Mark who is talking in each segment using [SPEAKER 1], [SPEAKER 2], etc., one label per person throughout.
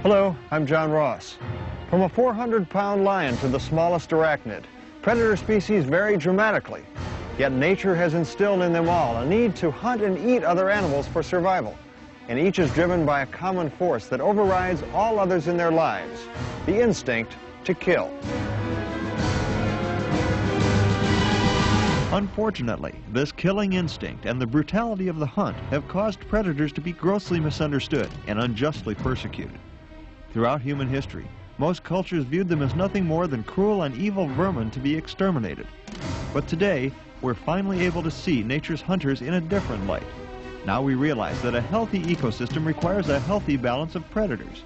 [SPEAKER 1] Hello, I'm John Ross. From a 400-pound lion to the smallest arachnid, predator species vary dramatically. Yet nature has instilled in them all a need to hunt and eat other animals for survival. And each is driven by a common force that overrides all others in their lives, the instinct to kill.
[SPEAKER 2] Unfortunately, this killing instinct and the brutality of the hunt have caused predators to be grossly misunderstood and unjustly persecuted. Throughout human history, most cultures viewed them as nothing more than cruel and evil vermin to be exterminated. But today, we're finally able to see nature's hunters in a different light. Now we realize that a healthy ecosystem requires a healthy balance of predators,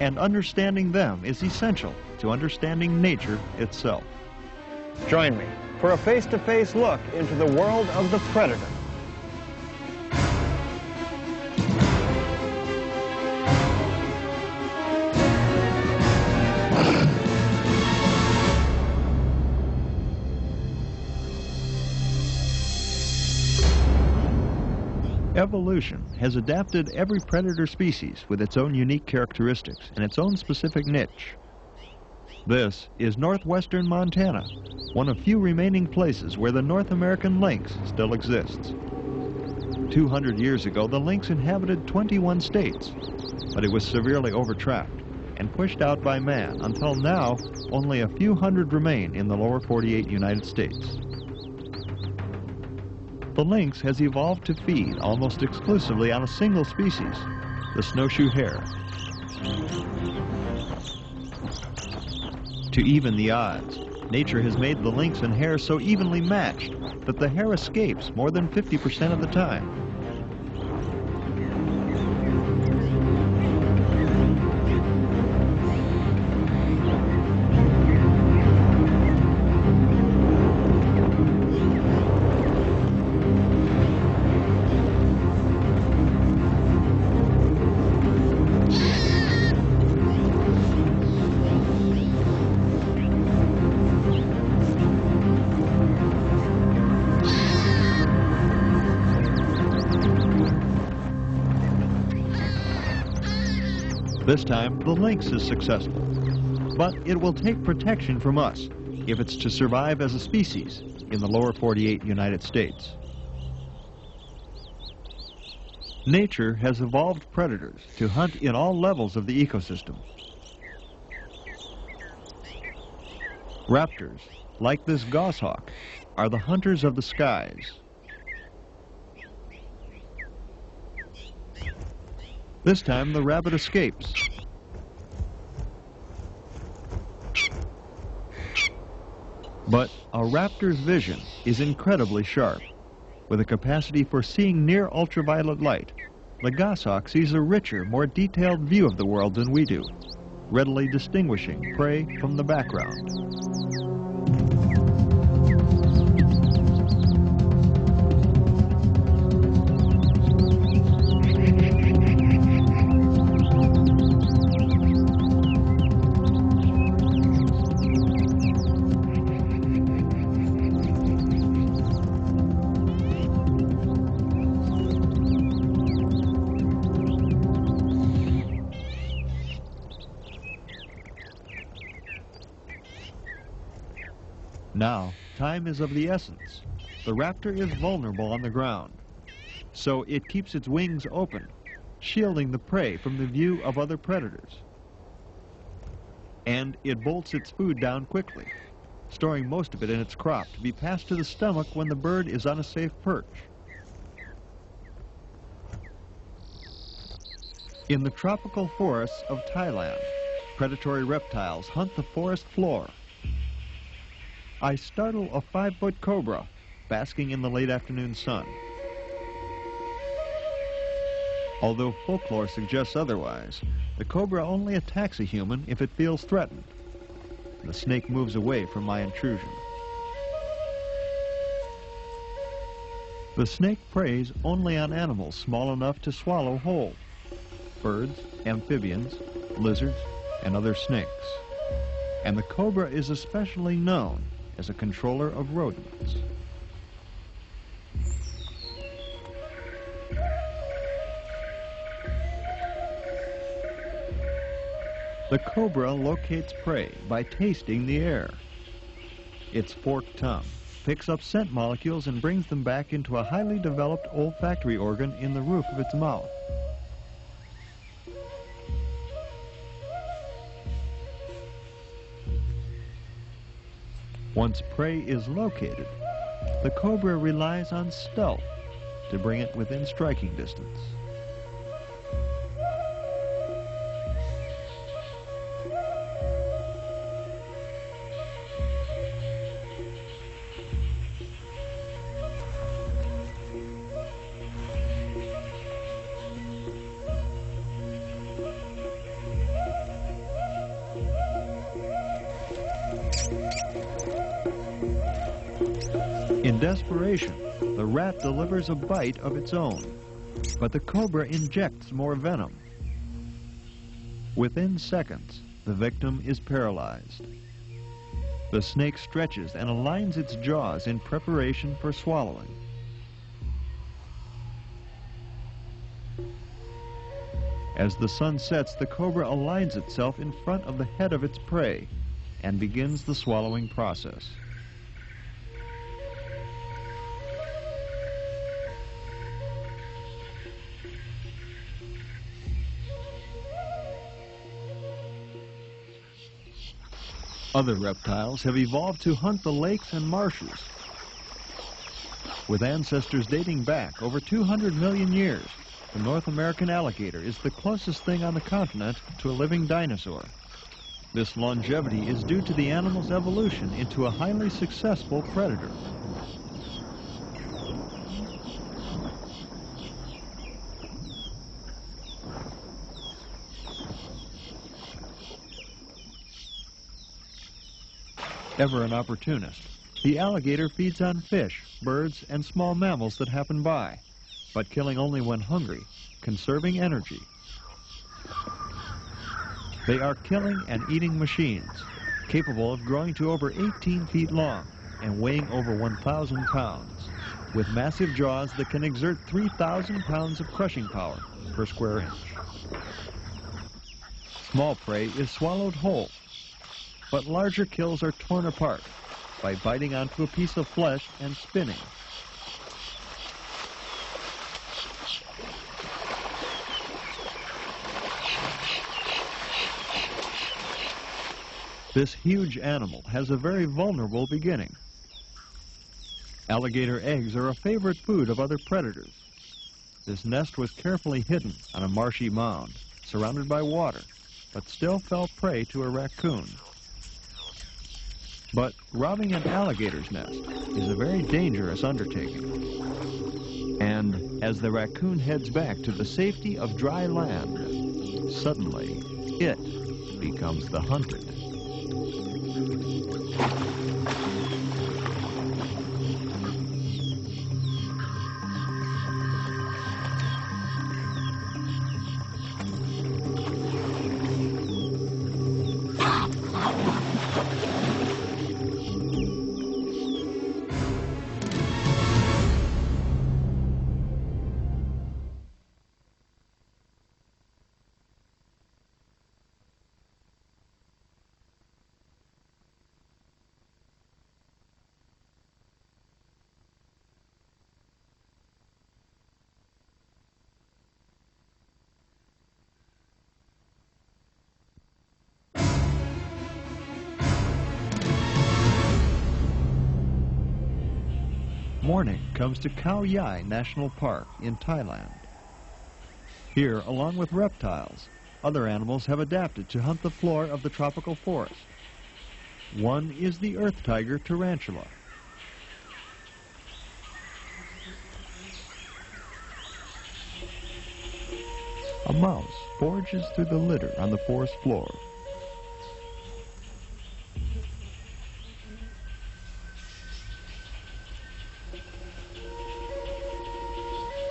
[SPEAKER 2] and understanding them is essential to understanding nature itself.
[SPEAKER 1] Join me for a face-to-face look into the world of the predator.
[SPEAKER 2] Evolution has adapted every predator species with its own unique characteristics and its own specific niche. This is northwestern Montana, one of few remaining places where the North American lynx still exists. 200 years ago, the lynx inhabited 21 states, but it was severely overtrapped and pushed out by man until now only a few hundred remain in the lower 48 United States. The lynx has evolved to feed almost exclusively on a single species, the snowshoe hare. To even the odds, nature has made the lynx and hare so evenly matched that the hare escapes more than 50% of the time. This time, the lynx is successful, but it will take protection from us if it's to survive as a species in the lower 48 United States. Nature has evolved predators to hunt in all levels of the ecosystem. Raptors, like this goshawk, are the hunters of the skies. This time, the rabbit escapes. But a raptor's vision is incredibly sharp. With a capacity for seeing near ultraviolet light, the goshawk sees a richer, more detailed view of the world than we do, readily distinguishing prey from the background. Now, time is of the essence. The raptor is vulnerable on the ground, so it keeps its wings open, shielding the prey from the view of other predators. And it bolts its food down quickly, storing most of it in its crop to be passed to the stomach when the bird is on a safe perch. In the tropical forests of Thailand, predatory reptiles hunt the forest floor. I startle a 5-foot cobra basking in the late afternoon sun. Although folklore suggests otherwise, the cobra only attacks a human if it feels threatened. The snake moves away from my intrusion. The snake preys only on animals small enough to swallow whole: birds, amphibians, lizards, and other snakes. And the cobra is especially known as a controller of rodents. The cobra locates prey by tasting the air. Its forked tongue picks up scent molecules and brings them back into a highly developed olfactory organ in the roof of its mouth. Once prey is located, the cobra relies on stealth to bring it within striking distance. In desperation, the rat delivers a bite of its own, but the cobra injects more venom. Within seconds, the victim is paralyzed. The snake stretches and aligns its jaws in preparation for swallowing. As the sun sets, the cobra aligns itself in front of the head of its prey and begins the swallowing process. Other reptiles have evolved to hunt the lakes and marshes. With ancestors dating back over 200 million years, the North American alligator is the closest thing on the continent to a living dinosaur. This longevity is due to the animal's evolution into a highly successful predator. Ever an opportunist, the alligator feeds on fish, birds, and small mammals that happen by, but killing only when hungry, conserving energy. They are killing and eating machines, capable of growing to over 18 feet long and weighing over 1,000 pounds, with massive jaws that can exert 3,000 pounds of crushing power per square inch. Small prey is swallowed whole, but larger kills are torn apart by biting onto a piece of flesh and spinning. This huge animal has a very vulnerable beginning. Alligator eggs are a favorite food of other predators. This nest was carefully hidden on a marshy mound, surrounded by water, but still fell prey to a raccoon. But robbing an alligator's nest is a very dangerous undertaking. And as the raccoon heads back to the safety of dry land, suddenly it becomes the hunted. Morning comes to Khao Yai National Park in Thailand. Here, along with reptiles, other animals have adapted to hunt the floor of the tropical forest. One is the earth tiger tarantula. A mouse forges through the litter on the forest floor.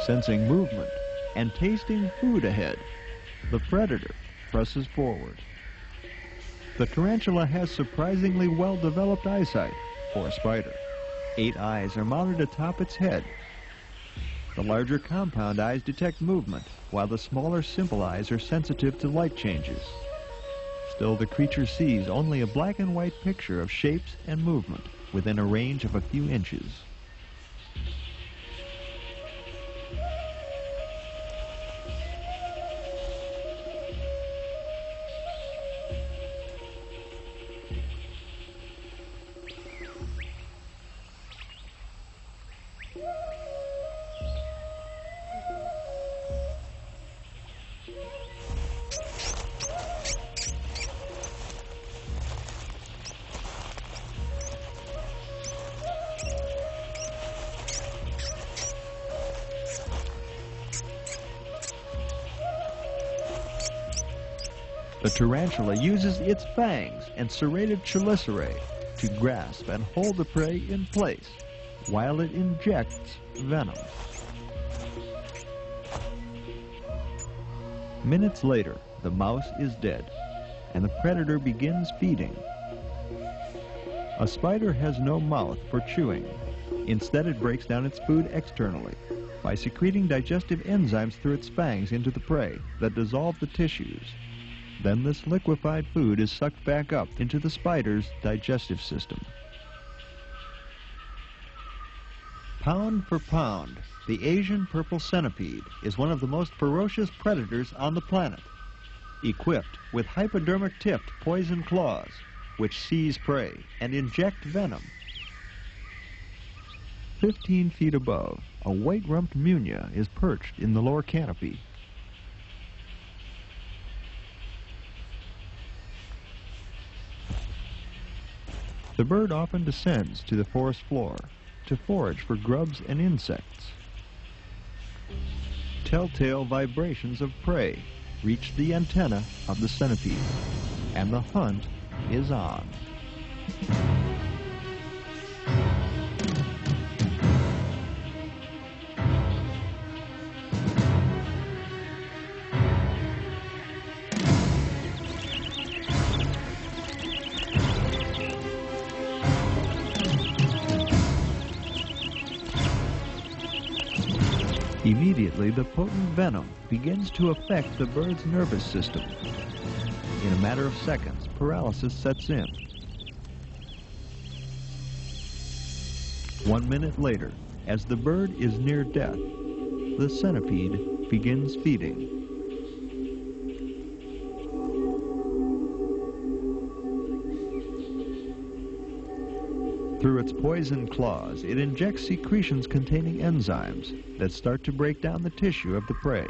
[SPEAKER 2] Sensing movement and tasting food ahead, the predator presses forward. The tarantula has surprisingly well-developed eyesight for a spider. 8 eyes are mounted atop its head. The larger compound eyes detect movement, while the smaller simple eyes are sensitive to light changes. Still, the creature sees only a black and white picture of shapes and movement within a range of a few inches. The tarantula uses its fangs and serrated chelicerae to grasp and hold the prey in place while it injects venom. Minutes later, the mouse is dead, and the predator begins feeding. A spider has no mouth for chewing. Instead, it breaks down its food externally by secreting digestive enzymes through its fangs into the prey that dissolve the tissues. Then this liquefied food is sucked back up into the spider's digestive system. Pound for pound, the Asian purple centipede is one of the most ferocious predators on the planet, equipped with hypodermic-tipped poison claws, which seize prey and inject venom. 15 feet above, a white-rumped munia is perched in the lower canopy. The bird often descends to the forest floor to forage for grubs and insects. Telltale vibrations of prey reach the antenna of the centipede, and the hunt is on. Immediately, the potent venom begins to affect the bird's nervous system. In a matter of seconds, paralysis sets in. 1 minute later, as the bird is near death, the centipede begins feeding. Through its poison claws, it injects secretions containing enzymes that start to break down the tissue of the prey.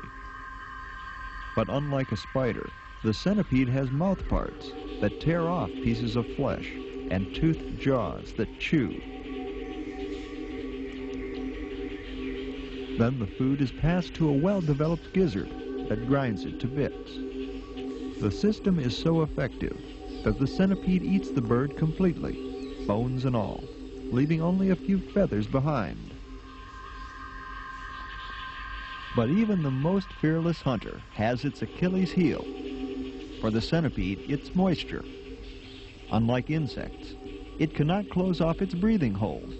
[SPEAKER 2] But unlike a spider, the centipede has mouth parts that tear off pieces of flesh and toothed jaws that chew. Then the food is passed to a well-developed gizzard that grinds it to bits. The system is so effective that the centipede eats the bird completely, bones and all, leaving only a few feathers behind. But even the most fearless hunter has its Achilles heel. For the centipede, it's moisture. Unlike insects, it cannot close off its breathing holes.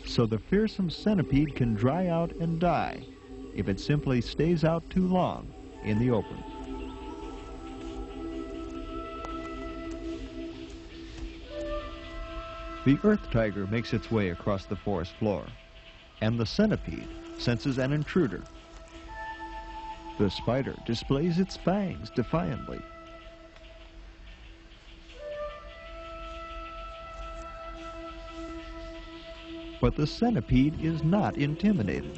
[SPEAKER 2] So the fearsome centipede can dry out and die if it simply stays out too long in the open. The earth tiger makes its way across the forest floor, and the centipede senses an intruder. The spider displays its fangs defiantly. But the centipede is not intimidated.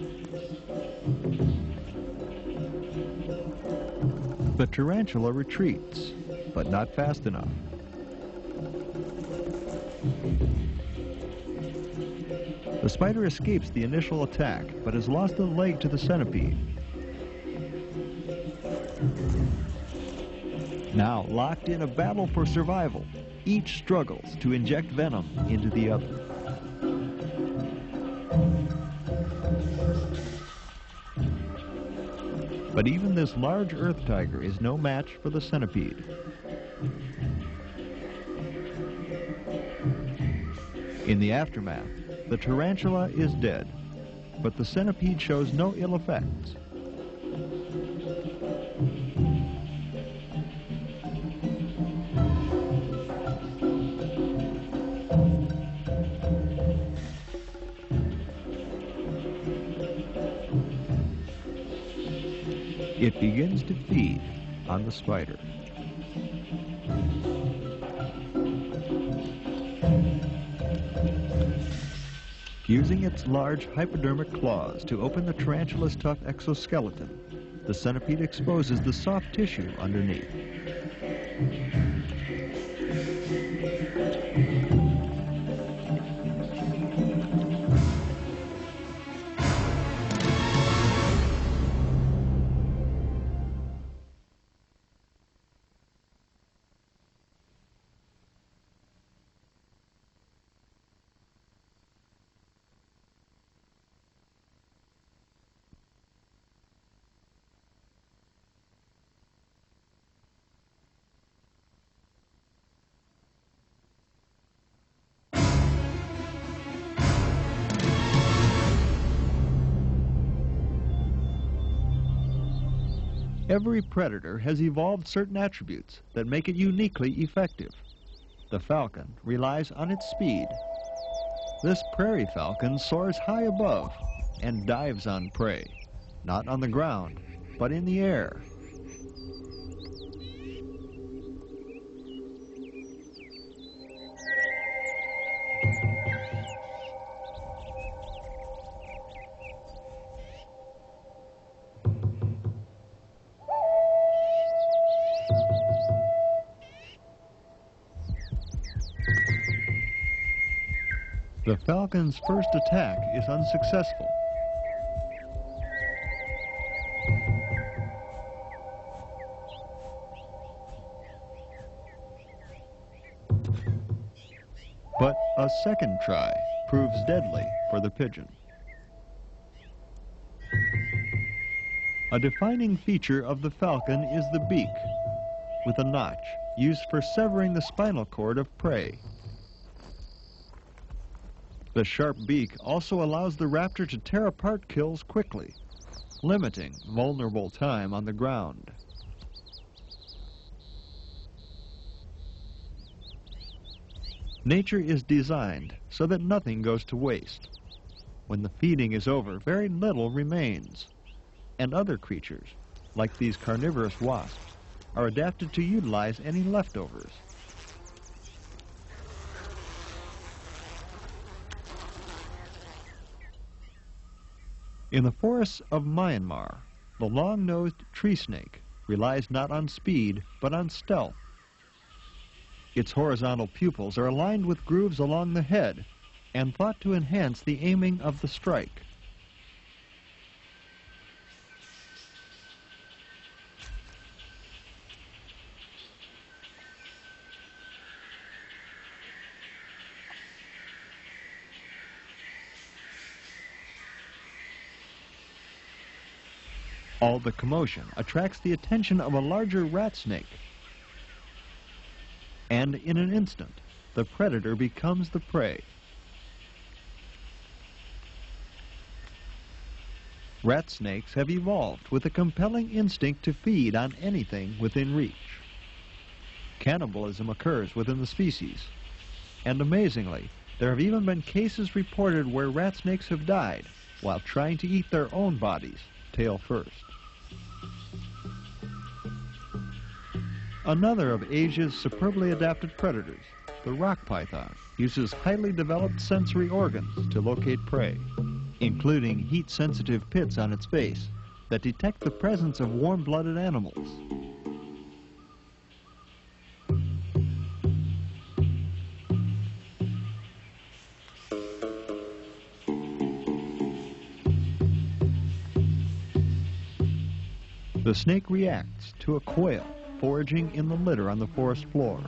[SPEAKER 2] The tarantula retreats, but not fast enough. The spider escapes the initial attack, but has lost a leg to the centipede. Now, locked in a battle for survival, each struggles to inject venom into the other. But even this large earth tiger is no match for the centipede. In the aftermath, the tarantula is dead, but the centipede shows no ill effects. It begins to feed on the spider. Using its large hypodermic claws to open the tarantula's tough exoskeleton, the centipede exposes the soft tissue underneath. Every predator has evolved certain attributes that make it uniquely effective. The falcon relies on its speed. This prairie falcon soars high above and dives on prey, not on the ground, but in the air. The falcon's first attack is unsuccessful. But a second try proves deadly for the pigeon. A defining feature of the falcon is the beak, with a notch used for severing the spinal cord of prey. The sharp beak also allows the raptor to tear apart kills quickly, limiting vulnerable time on the ground. Nature is designed so that nothing goes to waste. When the feeding is over, very little remains, and other creatures, like these carnivorous wasps, are adapted to utilize any leftovers. In the forests of Myanmar, the long-nosed tree snake relies not on speed, but on stealth. Its horizontal pupils are aligned with grooves along the head and thought to enhance the aiming of the strike. All the commotion attracts the attention of a larger rat snake. And in an instant, the predator becomes the prey. Rat snakes have evolved with a compelling instinct to feed on anything within reach. Cannibalism occurs within the species, and amazingly, there have even been cases reported where rat snakes have died while trying to eat their own bodies, tail first. Another of Asia's superbly adapted predators, the rock python, uses highly developed sensory organs to locate prey, including heat-sensitive pits on its face that detect the presence of warm-blooded animals. The snake reacts to a quail foraging in the litter on the forest floor.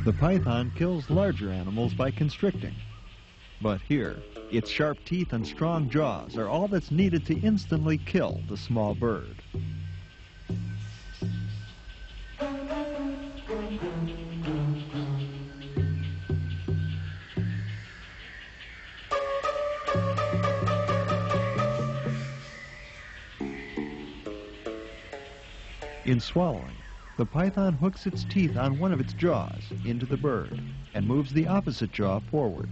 [SPEAKER 2] The python kills larger animals by constricting. But here, its sharp teeth and strong jaws are all that's needed to instantly kill the small bird. In swallowing, the python hooks its teeth on one of its jaws into the bird and moves the opposite jaw forward.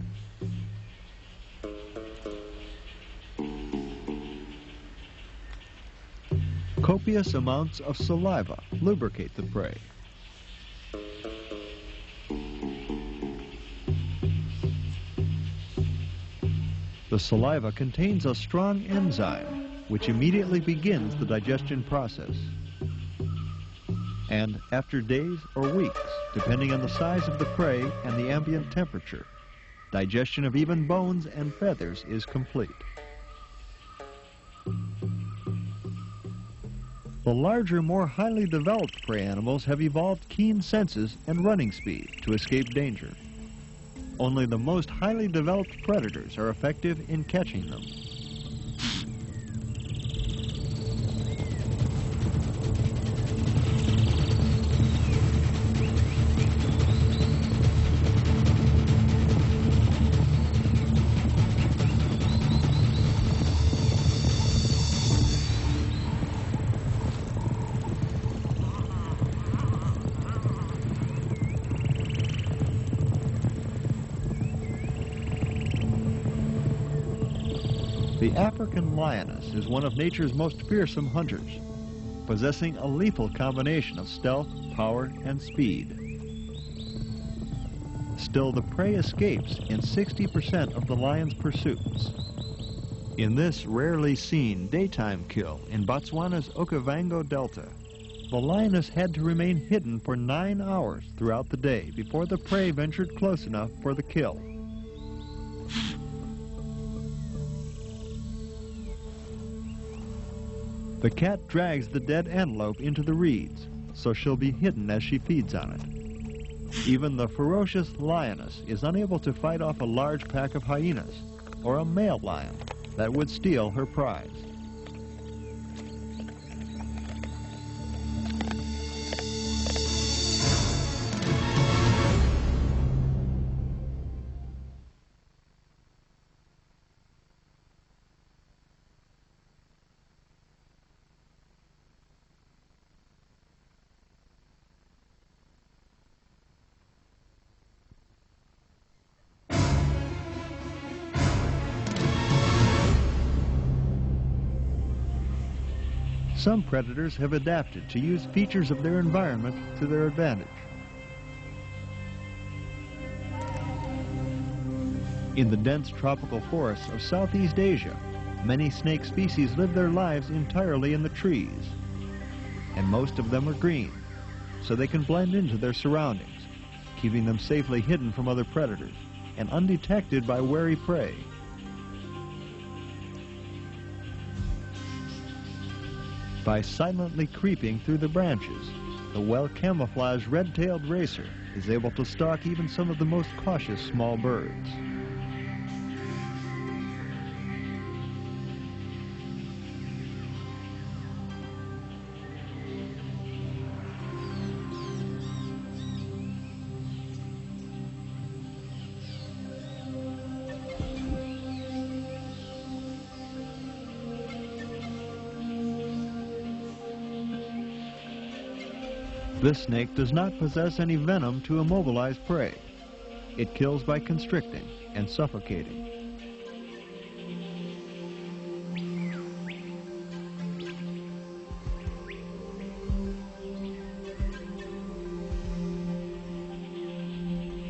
[SPEAKER 2] Copious amounts of saliva lubricate the prey. The saliva contains a strong enzyme which immediately begins the digestion process. And after days or weeks, depending on the size of the prey and the ambient temperature, digestion of even bones and feathers is complete. The larger, more highly developed prey animals have evolved keen senses and running speed to escape danger. Only the most highly developed predators are effective in catching them. The African lioness is one of nature's most fearsome hunters, possessing a lethal combination of stealth, power, and speed. Still, the prey escapes in 60% of the lion's pursuits. In this rarely seen daytime kill in Botswana's Okavango Delta, the lioness had to remain hidden for 9 hours throughout the day before the prey ventured close enough for the kill. The cat drags the dead antelope into the reeds, so she'll be hidden as she feeds on it. Even the ferocious lioness is unable to fight off a large pack of hyenas or a male lion that would steal her prize. Some predators have adapted to use features of their environment to their advantage. In the dense tropical forests of Southeast Asia, many snake species live their lives entirely in the trees, and most of them are green, so they can blend into their surroundings, keeping them safely hidden from other predators and undetected by wary prey. By silently creeping through the branches, the well-camouflaged red-tailed racer is able to stalk even some of the most cautious small birds. This snake does not possess any venom to immobilize prey. It kills by constricting and suffocating.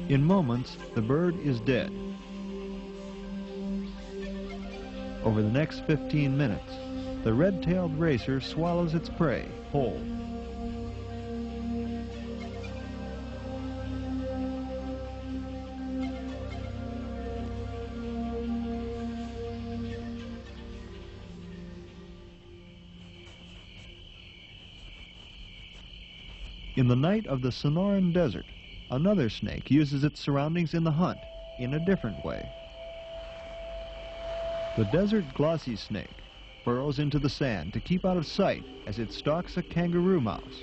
[SPEAKER 2] In moments, the bird is dead. Over the next 15 minutes, the red-tailed racer swallows its prey whole. In the night of the Sonoran Desert, another snake uses its surroundings in the hunt in a different way. The desert glossy snake burrows into the sand to keep out of sight as it stalks a kangaroo mouse.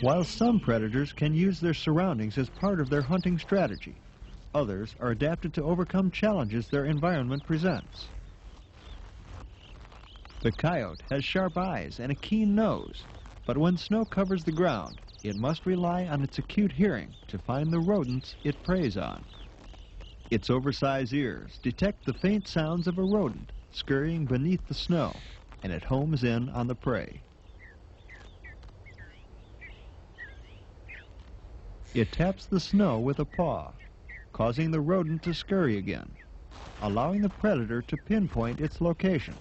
[SPEAKER 2] While some predators can use their surroundings as part of their hunting strategy, others are adapted to overcome challenges their environment presents. The coyote has sharp eyes and a keen nose, but when snow covers the ground, it must rely on its acute hearing to find the rodents it preys on. Its oversized ears detect the faint sounds of a rodent scurrying beneath the snow, and it homes in on the prey. It taps the snow with a paw, causing the rodent to scurry again, allowing the predator to pinpoint its location.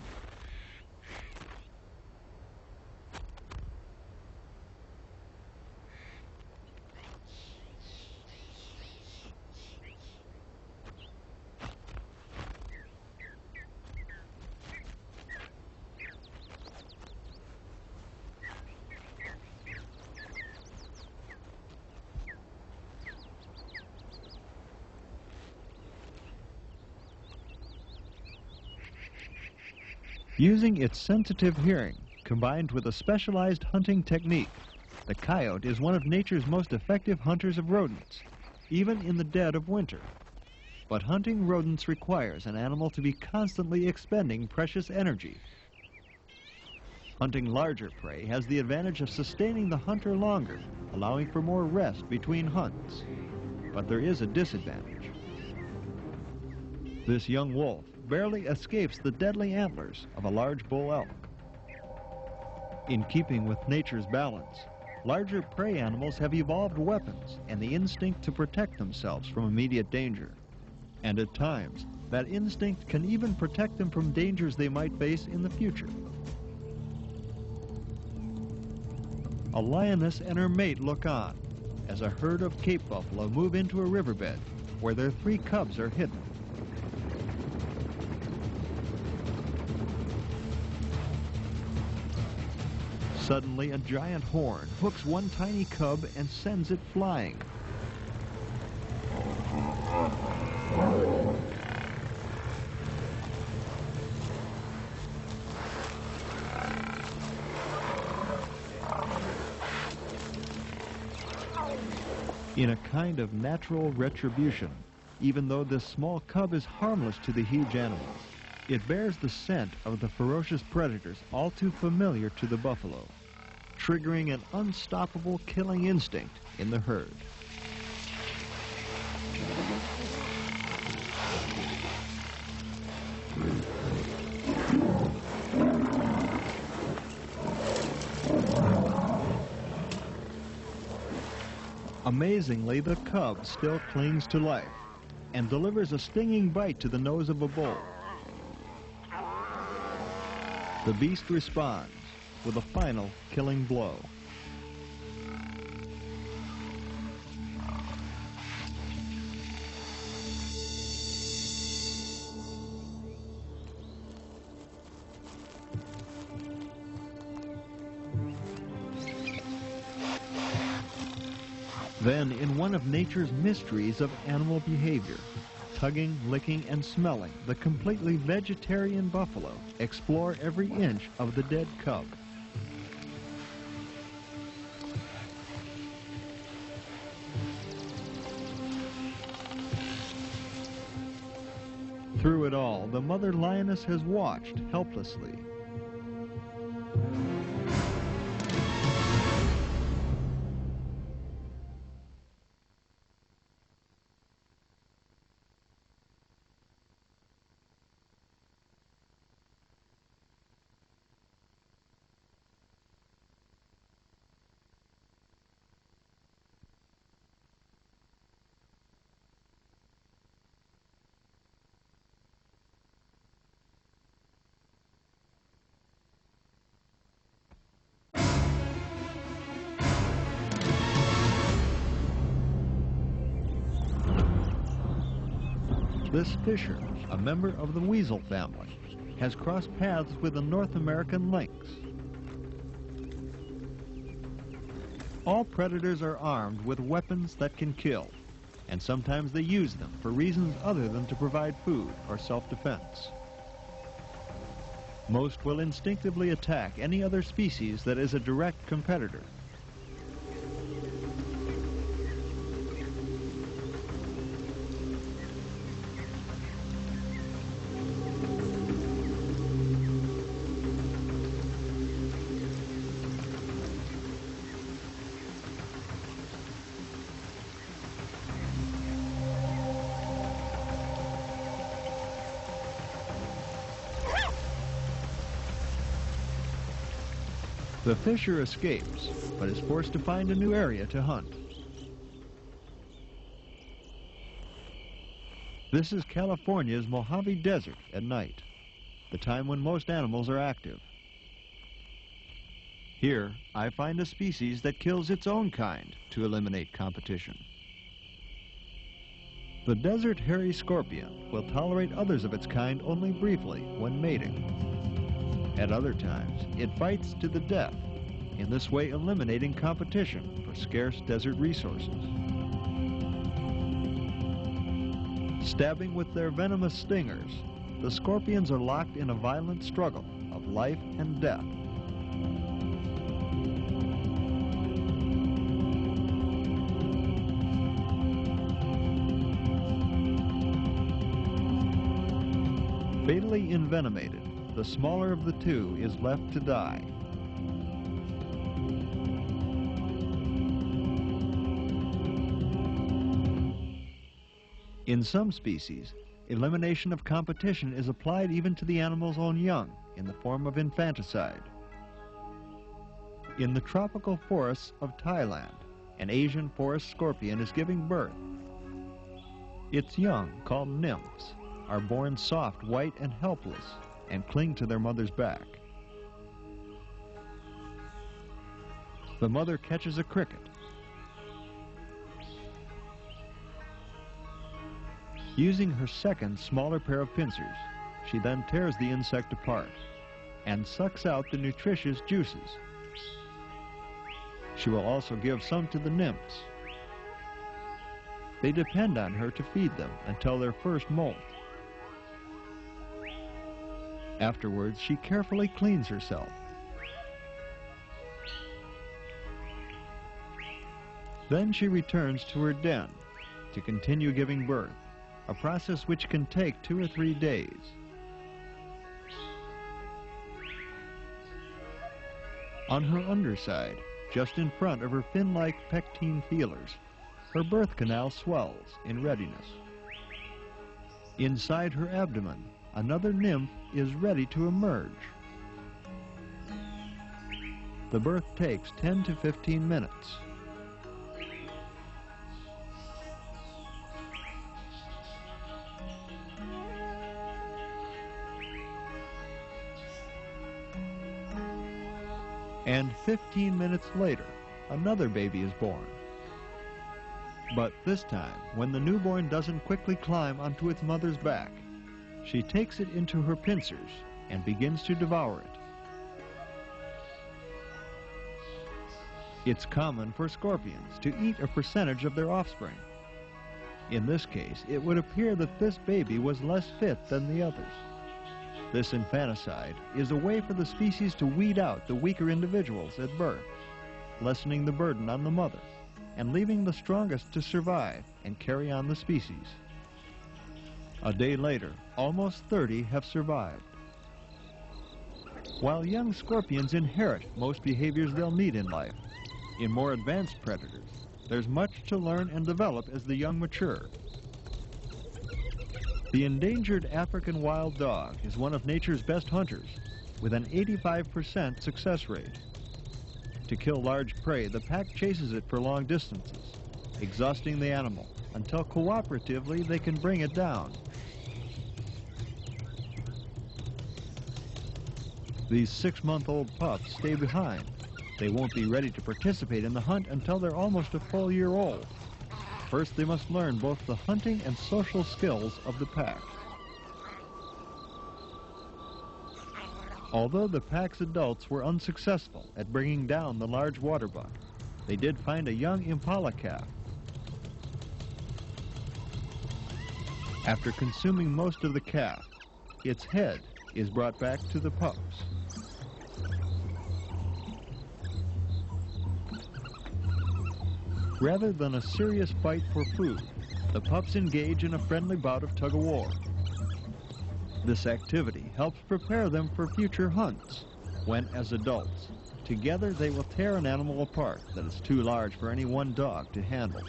[SPEAKER 2] Using its sensitive hearing, combined with a specialized hunting technique, the coyote is one of nature's most effective hunters of rodents, even in the dead of winter. But hunting rodents requires an animal to be constantly expending precious energy. Hunting larger prey has the advantage of sustaining the hunter longer, allowing for more rest between hunts. But there is a disadvantage. This young wolf barely escapes the deadly antlers of a large bull elk. In keeping with nature's balance, larger prey animals have evolved weapons and the instinct to protect themselves from immediate danger. And at times, that instinct can even protect them from dangers they might face in the future. A lioness and her mate look on as a herd of Cape buffalo move into a riverbed where their 3 cubs are hidden. Suddenly, a giant horn hooks one tiny cub and sends it flying. In a kind of natural retribution, even though this small cub is harmless to the huge animal, it bears the scent of the ferocious predators all too familiar to the buffalo, triggering an unstoppable killing instinct in the herd. Amazingly, the cub still clings to life and delivers a stinging bite to the nose of a bull. The beast responds with a final killing blow. Then, in one of nature's mysteries of animal behavior, tugging, licking, and smelling, the completely vegetarian buffalo explore every inch of the dead cub. Through it all, the mother lioness has watched helplessly. This fisher, a member of the weasel family, has crossed paths with the North American lynx. All predators are armed with weapons that can kill, and sometimes they use them for reasons other than to provide food or self-defense. Most will instinctively attack any other species that is a direct competitor. The fisher escapes, but is forced to find a new area to hunt. This is California's Mojave Desert at night, the time when most animals are active. Here, I find a species that kills its own kind to eliminate competition. The desert hairy scorpion will tolerate others of its kind only briefly when mating. At other times, it fights to the death, in this way eliminating competition for scarce desert resources. Stabbing with their venomous stingers, the scorpions are locked in a violent struggle of life and death. Fatally envenomated, the smaller of the two is left to die. In some species, elimination of competition is applied even to the animal's own young in the form of infanticide. In the tropical forests of Thailand, an Asian forest scorpion is giving birth. Its young, called nymphs, are born soft, white, and helpless, and cling to their mother's back. The mother catches a cricket. Using her second, smaller pair of pincers, she then tears the insect apart and sucks out the nutritious juices. She will also give some to the nymphs. They depend on her to feed them until their first molt. Afterwards, she carefully cleans herself. Then she returns to her den to continue giving birth, a process which can take 2 or 3 days. On her underside, just in front of her fin-like pectine feelers, her birth canal swells in readiness. Inside her abdomen, another nymph is ready to emerge. The birth takes 10 to 15 minutes. And 15 minutes later, another baby is born. But this time, when the newborn doesn't quickly climb onto its mother's back, she takes it into her pincers and begins to devour it. It's common for scorpions to eat a percentage of their offspring. In this case, it would appear that this baby was less fit than the others. This infanticide is a way for the species to weed out the weaker individuals at birth, lessening the burden on the mother and leaving the strongest to survive and carry on the species. A day later, almost 30 have survived. While young scorpions inherit most behaviors they'll need in life, in more advanced predators, there's much to learn and develop as the young mature. The endangered African wild dog is one of nature's best hunters, with an 85% success rate. To kill large prey, the pack chases it for long distances, exhausting the animal until cooperatively they can bring it down. These 6-month-old pups stay behind. They won't be ready to participate in the hunt until they're almost a full year old. First, they must learn both the hunting and social skills of the pack. Although the pack's adults were unsuccessful at bringing down the large water buck, they did find a young impala calf. After consuming most of the calf, its head is brought back to the pups. Rather than a serious fight for food, the pups engage in a friendly bout of tug-of-war. This activity helps prepare them for future hunts, when, as adults, together they will tear an animal apart that is too large for any one dog to handle.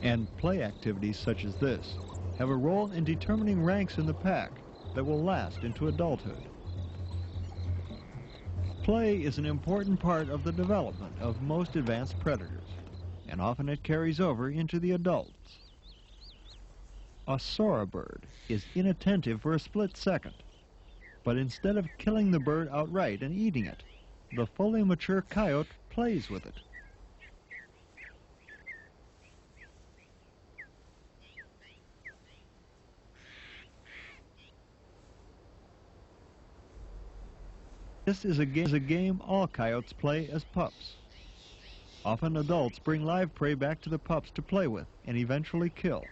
[SPEAKER 2] And play activities such as this have a role in determining ranks in the pack that will last into adulthood. Play is an important part of the development of most advanced predators, and often it carries over into the adults. A sora bird is inattentive for a split second, but instead of killing the bird outright and eating it, the fully mature coyote plays with it. This is a game all coyotes play as pups. Often adults bring live prey back to the pups to play with and eventually kill,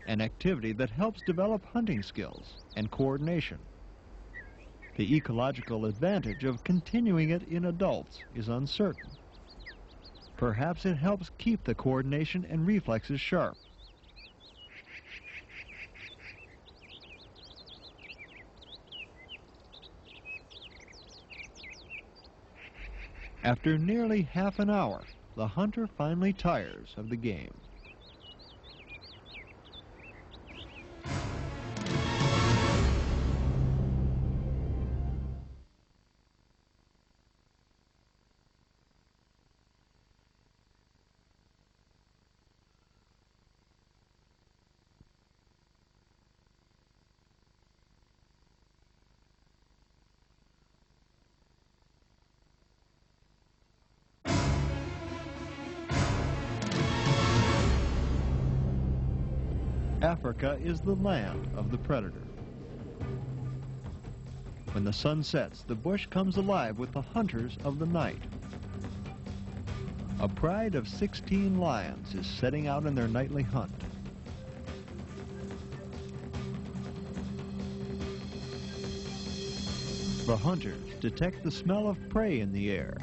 [SPEAKER 2] an activity that helps develop hunting skills and coordination. The ecological advantage of continuing it in adults is uncertain. Perhaps it helps keep the coordination and reflexes sharp. After nearly half an hour, the hunter finally tires of the game. Africa is the land of the predator. When the sun sets, the bush comes alive with the hunters of the night. A pride of 16 lions is setting out on their nightly hunt. The hunters detect the smell of prey in the air.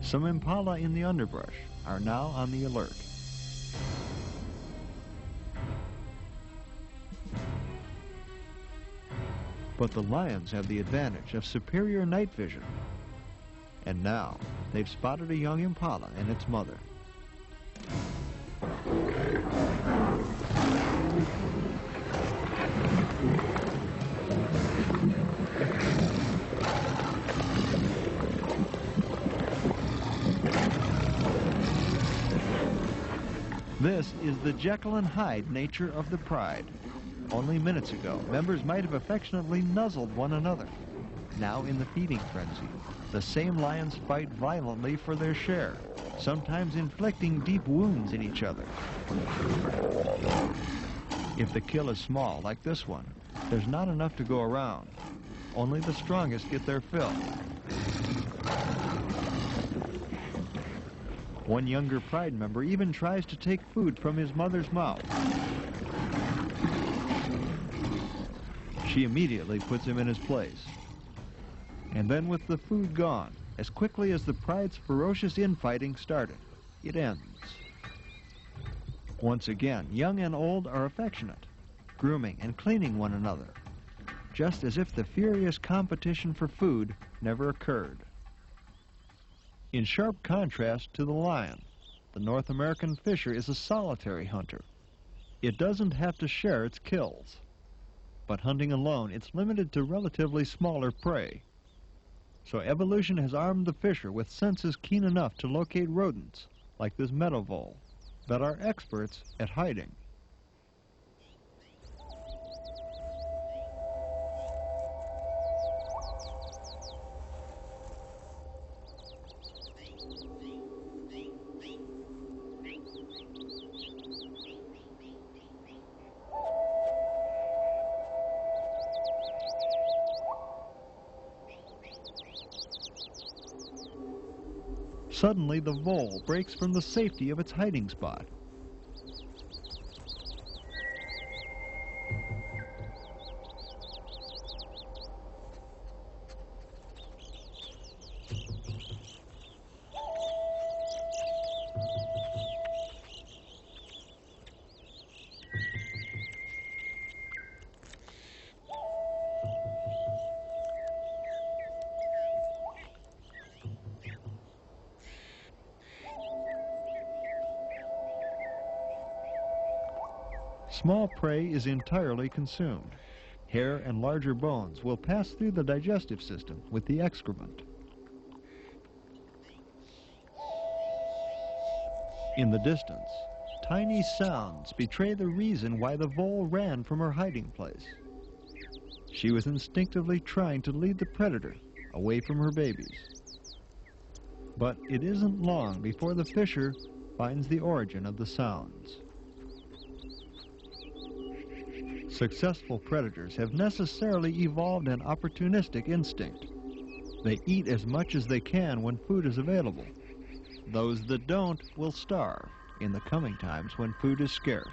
[SPEAKER 2] Some impala in the underbrush are now on the alert. But the lions have the advantage of superior night vision. And now, they've spotted a young impala and its mother. This is the Jekyll and Hyde nature of the pride. Only minutes ago, members might have affectionately nuzzled one another. Now in the feeding frenzy, the same lions fight violently for their share, sometimes inflicting deep wounds in each other. If the kill is small, like this one, there's not enough to go around. Only the strongest get their fill. One younger pride member even tries to take food from his mother's mouth. She immediately puts him in his place. And then with the food gone, as quickly as the pride's ferocious infighting started, it ends. Once again, young and old are affectionate, grooming and cleaning one another, just as if the furious competition for food never occurred. In sharp contrast to the lion, the North American fisher is a solitary hunter. It doesn't have to share its kills. But hunting alone, it's limited to relatively smaller prey. So evolution has armed the fisher with senses keen enough to locate rodents, like this meadow vole, that are experts at hiding. Suddenly, the vole breaks from the safety of its hiding spot. Small prey is entirely consumed. Hair and larger bones will pass through the digestive system with the excrement. In the distance, tiny sounds betray the reason why the vole ran from her hiding place. She was instinctively trying to lead the predator away from her babies. But it isn't long before the fisher finds the origin of the sounds. Successful predators have necessarily evolved an opportunistic instinct. They eat as much as they can when food is available. Those that don't will starve in the coming times when food is scarce.